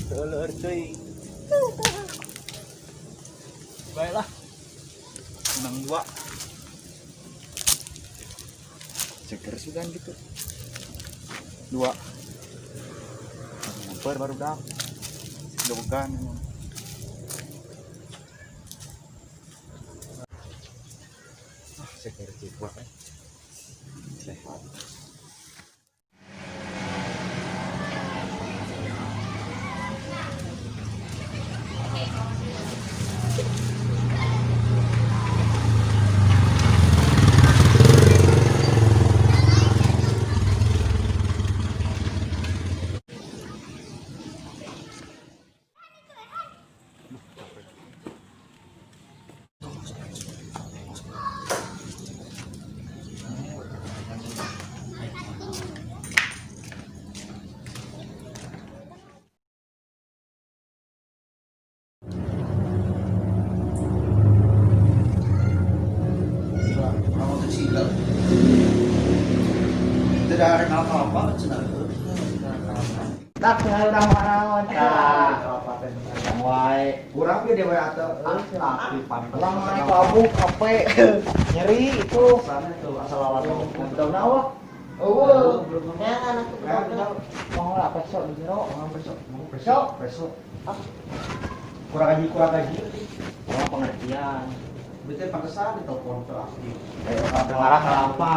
Telur cuy. Baiklah. Menang 2. Seger sih kan gitu. 2. Hampir baru dak. Udah bukan. Seger juga. Sehat. Tidak ada apa-apa, Tak udah marawan tak. wae kurang ge dewe atuh laki pantes Lang naik kabuk kape nyeri itu. sana tuh asal lawan Tahu nawa? oh Belum anak mau lah besok di jero. besok kurang gaji Oh pengertian. betul pantesan ditelepon ke aktif Ngarah apa?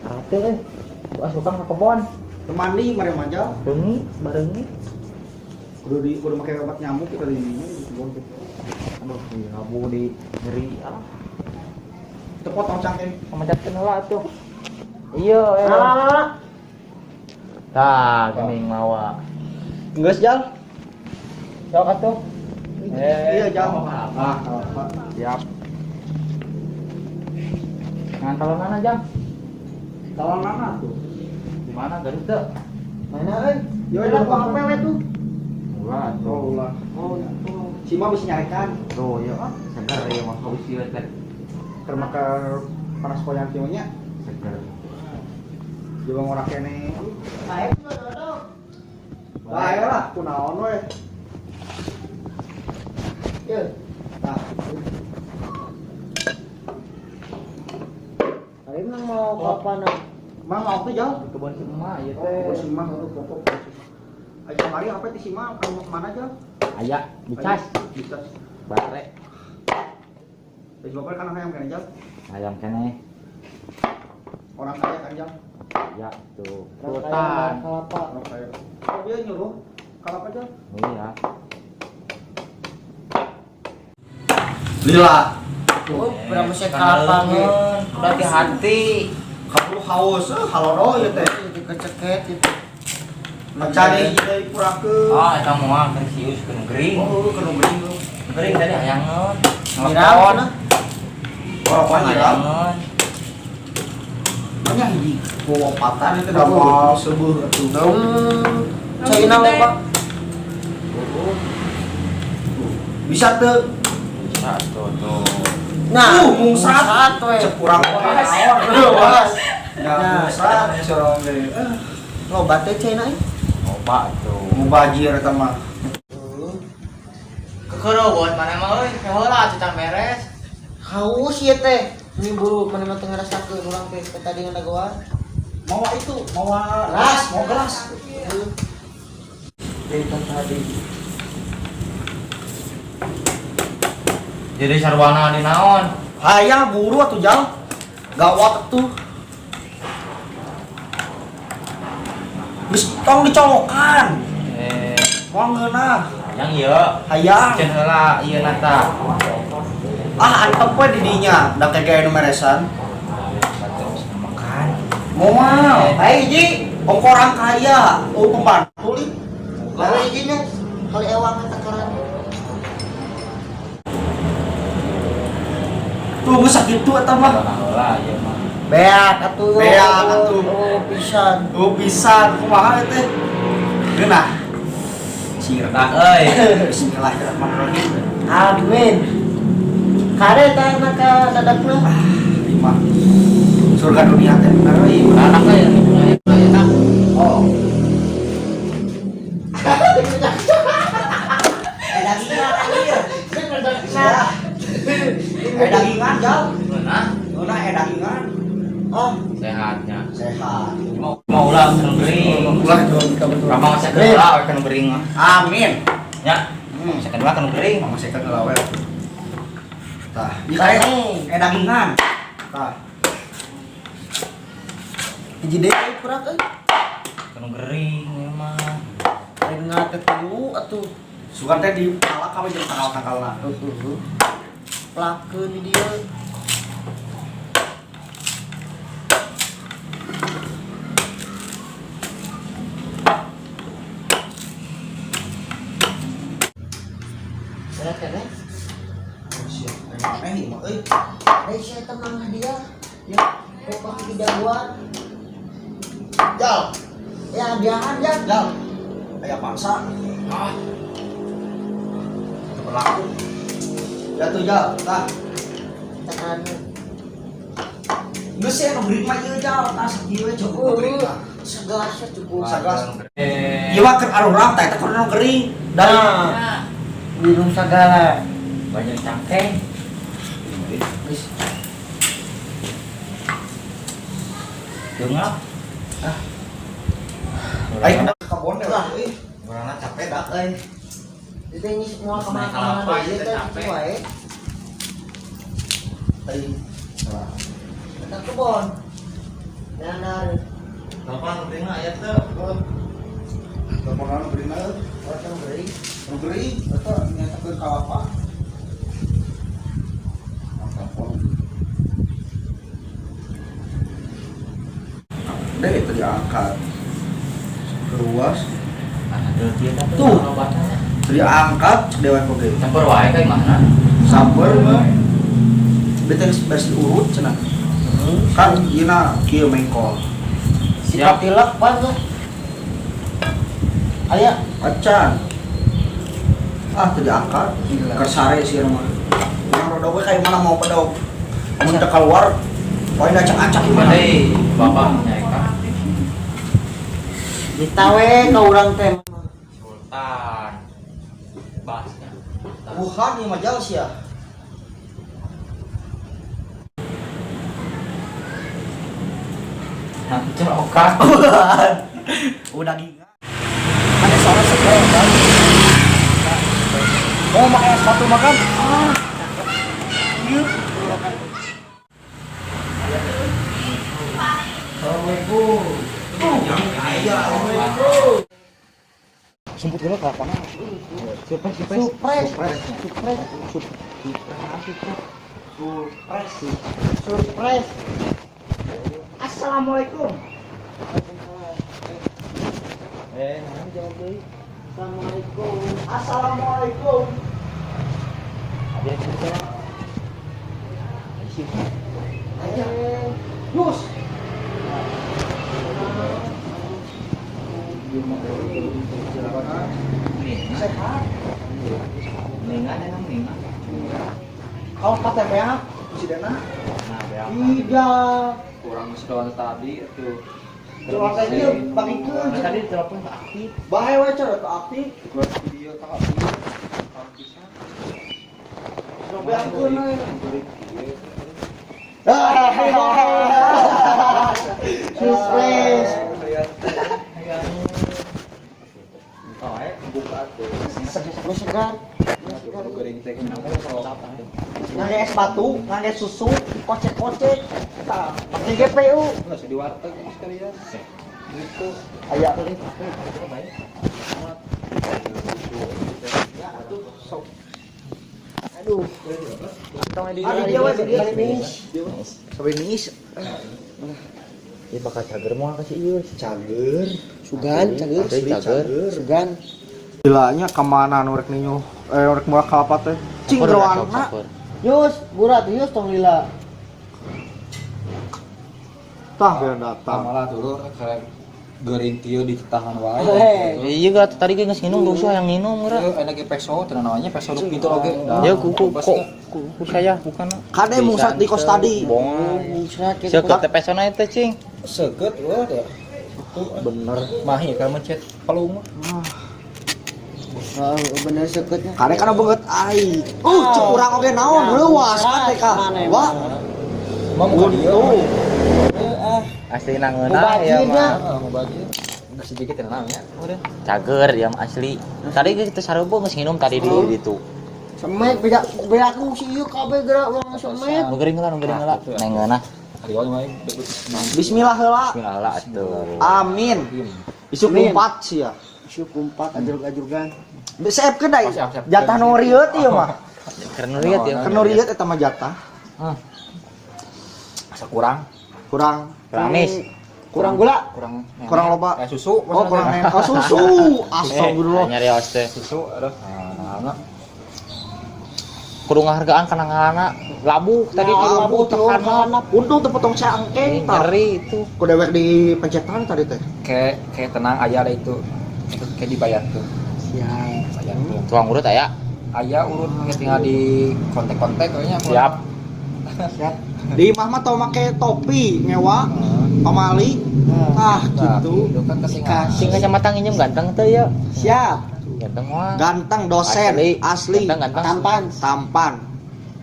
Ate euy. Suka ke kebon. temani mari manja Bengi barengi. kudu make obat nyamuk kita di ini gitu Aduh, ngabu di nyeri ah. tepotong cangkeng Pemecatkeun heula atuh. Iya, Tah, geuning mawa. geus jal Sok atuh. iya jal Siap. Ngan kalau mana jam? kalau mana tuh Di mana Garut teh? mana yo ada apa we tuh Ulah oh ulah oh si mah bisa nyarikan tuh ya segar ya mah haus ieu teh. keur makar panas koyang kieu nya Segar. juga ngora kene bae lah kunaon we ye nah Aing mau ke apa na? mah mau tuh jauh Di kebun si emak ieu oh teh. si mah tuh pokok ayo kemari apa ti si mah kamu kemana aja Aya dicas bisa bare. terus bapak kan ayam kan jauh Ayam keneh. orang kaya kan jauh Ya tuh. Hutan. kelapa orang kaya oh dia nyuruh kelapa aja Iya. lila Oh, berapa sih kalapa ngeun? Udah hati. kamu haus halono ya teh Dikeceket itu. mencari jadi purakeun Oh, eta moal kersius keun gering. oh kena gering lu Gering tadi hayangeun. Ngelepon. orang panjang Hayangeun. banyak hiji patan itu dapat sebuah atuh Cina apa? bisa tuh Bisa tuh. nah mungsat we. cepurang naon ya mungsat sorong ge Loba teh Cina ieu. Loba tuh. mubajir eta mah Kekerogon mana mah euy, heula atuh beres. Haus ieu teh. Ini buru mana mah teu ngarasakeun urang teh tadi ngadagoan. mau itu mau gelas Dari tadi. Jadi sarwana di naon? hayang buru atuh jal gawat tuh geus tong dicolokan moal ngeunah Yang ieu. hayang Ceun heula ieu nata. antep we di dinya da kege nu meresan Makan. moal hiji orang kaya pembantu li Lalu izinnya kali ewang takaran. tuh geus sakitu eta mah Heula ieu mah. Beak atuh. Beak atuh. Oh, pisan. pisan kumaha teh geunah sirna euy. Bismillahirrahmanirrahim. Amin. Kare teh maka dadakna. Lima. Surga dunia teh bener euy. Anak ya enak. Oh. Dagingan jauh. Mana? Mana dagingan? Oh, Sehatnya. Sehat. Mau ulang kena bering. Ulah itu. Ramang saya kedua kena bering. Amin. Ya. Saya kedua kena bering. Mama saya kan ngelawe. Tah, di kae dagingan. Tah. hiji deui kurak euy. Kena bering memang. Lain ngatet dulu atuh. Sugan teh di pala ka jeung tanggal-tanggalna. Plakeun di dieu. Saya kene. Aneh mah euy. Saya tenang dia. Ya, kok pakai gangguan. Jal, Ya, diahan ya. jal. Aya paksa. Berlaku. Jatuh jal, tah. Tekan. Geus ya nu beuring mah ieu jal, tah sakieu we cukup beuring mah. Segelasnya cukup. Sagelas. Ieu mah keur arurang teh keur nu gering. Nah, minum segala. Banyak cangkeng. Geus. Dengap. Ai kada kabon teh lah euy. Orangna capek dah euy. Itu ini semua Naik kemana-mana kelapa dia itu teh capek. wae. Tadi. Nah, Kita kebon. Nandar. Bapak nu bering aya teh. laporan beuring mah Orang beri. nu gering eta nyatakeun kalapa. Telepon. Deh itu diangkat. Keruas. Ada dia dah Tuh. obatnya. Diangkat dewan oge. Campur wae kayak mana? Sabar mah. Bete geus diurut cenah. Kan ieu kieu mengkol. Siap tilak banget. Aya Acan. Ah teu diangkat. Keur sare sih mah. Yang roda we kayak mana mau pedog. Mun teu keluar poin acak-acak gimana? Hei, bapak nyaika. ditawe ka urang teh. Sultan. Basnya. Wuhan ieu mah jauh sia. Hancur oka. Udah gila. Ada suara sekali kan. Mau makan sepatu makan? Assalamualaikum. Semput gula ke apa? Surprise. Assalamualaikum. Nanti jawab deui. Assalamualaikum. Assalamualaikum. Ada yang cerita. Aja. Yus. Sehat. Ningan emang ningan. Kau kata beak, presidenna? Nah, beak. Tidak. Kurang sedoan tadi itu. Soal tadi bagikeun. Tadi telepon tak aktif. Bae we cara teu aktif. Buat video tak aktif. Bisa. Beakeun we. Surprise. Segar. Ngangge es batu, ngangge susu, kocek-kocek. Tah, pakai GPU. Di warteg sekalian. Gitu. Aya teh. Aduh. Ada dia we dia nis. Sampai nis. Ini bakal cager mau kasih ieu. Cager. Sugan, cager. Cager. Sugan. Gilanya kemana norek ninyo? Norek mulak kelapa teh. Cing roanna. Yus, burat yus tong lila. Tah biar datang. Malah dulu keren Gering kieu ditahan wae. Iya gak tadi geus nginum dosa yang nginum geura. Enak ge peso teu namanya peso nu pintu oge. Ya ku saya bukan. Kade mungsat di kos tadi. Seukeut teh pesona teh cing. Seukeut wah teh. Bener. Mah ieu kan mencet palung mah. Bener seketnya. Kade kana beungeut ai. Cek urang oge naon leuwas kade ka. Wah. Mam kieu. Asli nangeuna ya mah. Mubagir. Geus sedikit namanya. Udah. Cager ya asli. Tadi kita sareupeung geus nginum tadi di ditu. Semet beda aku si ieu kabeh geura urang semet. Nu gering heula nengeuna. Ari wae mah. Bismillah heula. Bismillah lah atuh. Amin. Isu kumpat sih ya. Isu kumpat ajur-ajurgan. Saepkeun da. Siap. Jatah nu rieuh ieu mah. Keren lihat ya. Kan nu rieuh eta mah jatah. Asa kurang. Kurang Amis. Kurang gula. Kurang loba. Susu. Oh, kurang nempel susu. Astagfirullah. Nyari os teh. Susu aduh. Nah, Kudu ngahargaan kana ngana. Labu tadi di labu tekan. Untung teu potong cangkeng tah. Nyeri itu. Ku dewek di pencetan tadi teh. kayak tenang aya ada itu kayak dibayar tuh. Siap. Bayar tuh. Tukang urut aya. Aya urut mungkin tinggal di kontek-kontek kayaknya. Siap. Siap. Di imah mah tau make topi nyewa pamali. Ah, gitu. Itu kan kesingan. Sing kacamata nginjem ganteng teh ya. Siap. Ganteng mah. Ganteng dosen asli. Ganteng. Tampan.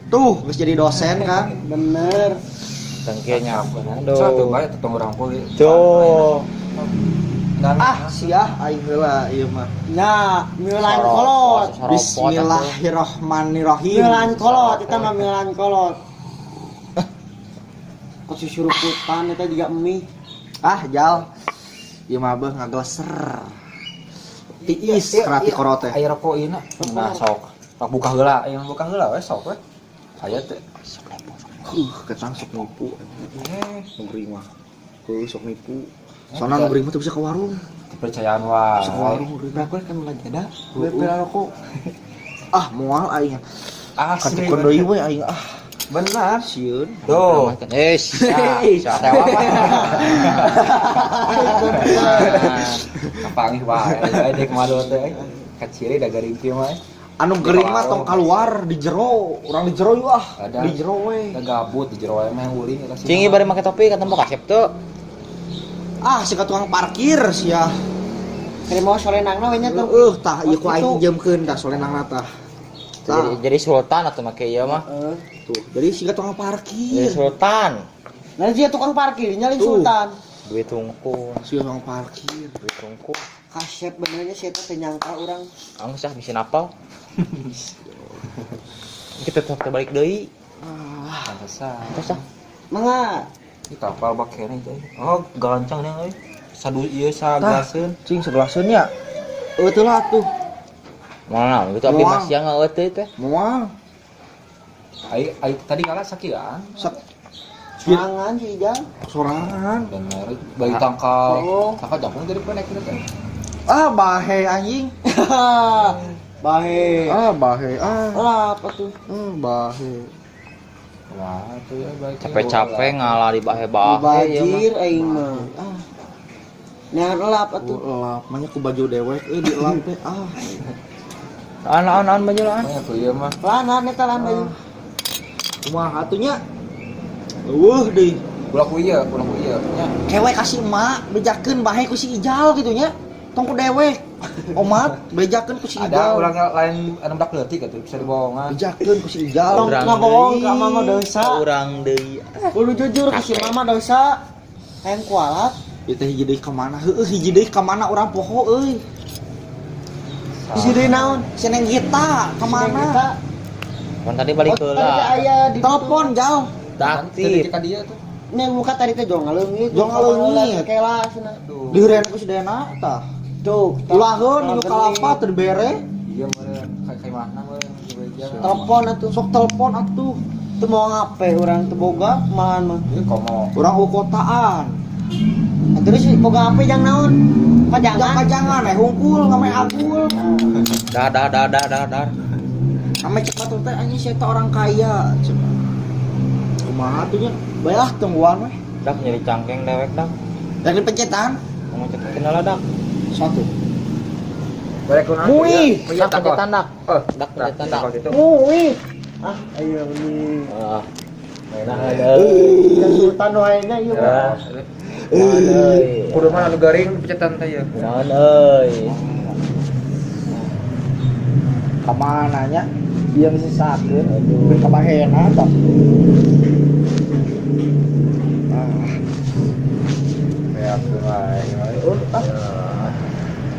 Tuh, geus jadi dosen kan. Bener. Tengkenya. Satu bae tetong urang poe. Tuh. Dan Siah aing heula ieu mah. Nah, milan kolot. Bismillahirrahmanirrahim. Milan kolot, kita mah milan kolot. Kok suruputan eta juga mie. Ah, jal. Ieu mah beuh ngagleser. Tiis kerati korote. aya rokok ieu na. Nah, sok. Sok buka heula, aya buka heula we sok we. Aya teh. Ketang sok nipu. Ngeri mah. Sok nipu. Soalnya ngeri mah teu bisa ke warung. Kepercayaan wae. Bisa ke warung ngeri. Berapa kan lagi ada? Bela rokok. Ah, moal aing. Asli. Katukun deui we aing ah. Benar. Sieun. Tuh. Sewa mah. Kapangih wae. Aya dek madu teh. Kaciri da garing kieu mah. Anu gering mah tong keluar di jero. Urang di jero yeuh ah. Ada. Di jero we. Da gabut di jero wae mah uling eta sih. Cing ieu bari make topi kata mau kasep tuh. Ah, si tukang parkir sia. Kali mau solenangna we nya tuh. Tah ieu ku aing jemkeun da solenangna tah. Jadi sultan atau make ieu mah. Tuh, jadi si tukang Jadi parkir. sultan. Nah dia tukang parkir nyalin Tuh. sultan. Duit tungku. Si tukang parkir. Duit tungku. Kasep benernya saya teh nyangka urang. Anggus ah bisa napal. Kita tetap balik deui. Pantesan. Terus ah. Mangga. Di kapal bakene teh. Oh, gancang nih euy. Sadu ieu saglaseun. Cing segelaseun nya. Teu lah tuh. Mana gitu abi Moal. masih ngeueuh teh teh. Moal. Ai tadi kala sakian. Sak Sorangan sih jang. sorangan. Bener. Bayi tangkal. Oh. Tangkal jangkung dari penek kita teh. Ah, bahe anjing. Bahe. Ah, bahe. Ah, Lah apa tuh? bahe. Wah, itu ya baik. Capek-capek ngalah di bahe-bahe ya mah. Bajir aing mah. Ah. Nah, lah apa tuh? Elap, manya ku baju dewek dielap teh. Ah. Anak-anak baju lah. Ya tuh ieu mah. Lana eta lan bayu. Kumaha atunya? Deui. Ulah ku ieu nya. Kewe kasih emak, bejakeun bahe ku si Ijal gitu nya. Tong ku dewek. Omat, bejakeun ku si Ada Ijal. urang lain anu dak leutik atuh bisa dibohongan. Bejakeun ku si Ijal. Tong ngabohong ka mama dosa. Urang deui. Kudu jujur ke si mama dosa. Hayang kualat. Ieu teh hiji deui ka mana? Heueuh hiji deui ka mana urang poho euy. Hiji deui naon? Seneng Gita ka mana? Kan tadi balik Tadi heula. aya di Telepon Jal. Aktif. Ka dia tuh. Nih buka tadi teh jong ngaleungit. Jong ngaleungit. Kelasna. Aduh. Dieureun ku si Dena tah. Tuh, Ilaheun nu kalapa teu bere. Iya meureun kayak mana meureun gereja. telepon atuh. Sok telepon atuh. Teu mau ngape urang teu boga malahan mah. Ieu komo. Urang kotaan. Terus boga ngape jang naon? Pajangan. Jangan hungkul ngame agul. Dar. Ame cepat teh anjing sia teh orang kaya. Kumaha atuh nya? Bae ah tungguan we. Dak nyari cangkeng dewek dak. Dari pencetan. Mau cetak kenal dak. Satu. Balik ku nanti. Mui. Iya tak kok. Tandak. Oh, Dak pencetan dak. itu. Mui. Ah, ayo ini. Ah. Nah ada. Yang sultan wahenya ieu. Ya. Euy. Kudu mah anu garing pencetan teh ya. Naon euy. Kemana nya? Dia mesti sakit. Aduh. Kemahena tak. Ya aku wae.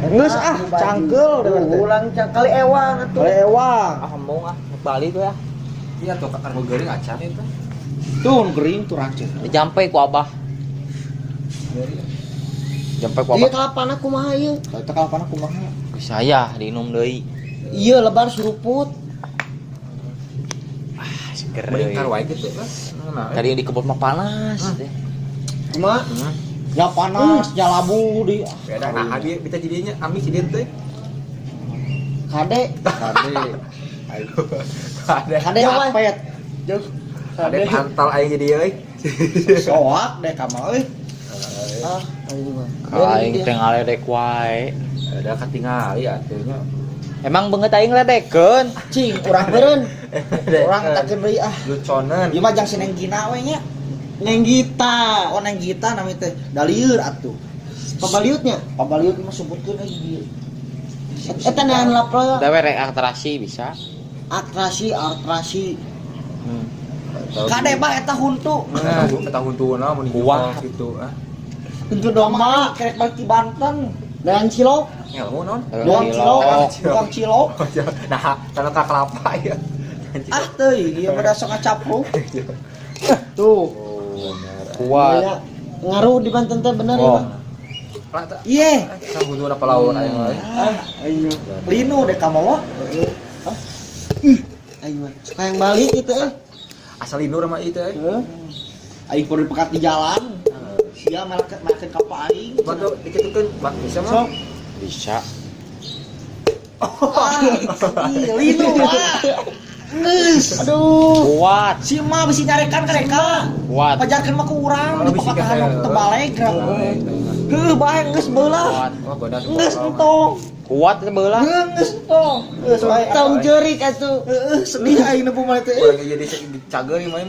Geus cangkel Ulang kali ewang atuh. Lewang. Ah hembung ah, Bali tuh ya. Iya tuh anu garing acan itu. Tuh gering tuh racun. Dijampe ku Abah. Jampe ku Ieu Abah. kapan aku mah ieu? Eta kapan aku mah. Bisa ya diinum deui. Ieu lebar suruput. Ah, seger Meningkar deui. wae gitu kan. Tadi di kebun mah panas teh. Mak, Ya panas, ya labu di Beda nah abi bisa jadinya ami si dieu teh. kade. Kade. Ada Kade apa? Apet. Jeung ada pantal aing jadi euy. soak deh ka mah euy. Ah, ayo mah. Aing teh ngaledek wae. Ada katingali atuhnya. Emang beungeut aing ledekeun. Cing, urang beureun. Urang tak deui ah. Luconen. Ieu mah jang sineng gina we nya. Neng Gita. Oh neng Gita nami teh dalieur atuh. Pabaliutnya. Pabaliut mah sebutkeun euy dieu. Eta nean lapro Dewe rek aktrasi bisa. atrasi. Kade mah eta huntu. Nah, tahun tuana mun Kuah. gitu ah. Untuk Domba domba kerek balik ti Banten. dan cilok. Ngelmu non. Doang cilok, tukang cilok. Nah, kana ka kelapa ya. Ah teuing ieu mah dasar ngacapru. Tuh. Kuat. Iya, ngaruh di Banten teh bener ya, Oh. Pak. Iye. Tahun tuana palawan aya mah. Ah, ayo. Linu deh kamu mah. Ayo, mah. Suka yang balik gitu Asal inur mah itu euy. Aing kudu pekat di jalan. Sia meleket kapal aing. Bado dikitukeun bisa mah. Sok. Bisa. Ih, linu ah. Geus. Aduh. Kuat. Si mah bisi nyarekan mereka. Kuat. Pajarkeun mah ku urang di Bisi pepatahan kayak- tebale gerak. Heuh, bae geus beulah. Kuat. Oh, badan. Geus entong. Kuat teh beula. Geus entong. Geus wae. Tong jerik atuh. Sedih aing nepu mah teh. Urang jadi cager mah.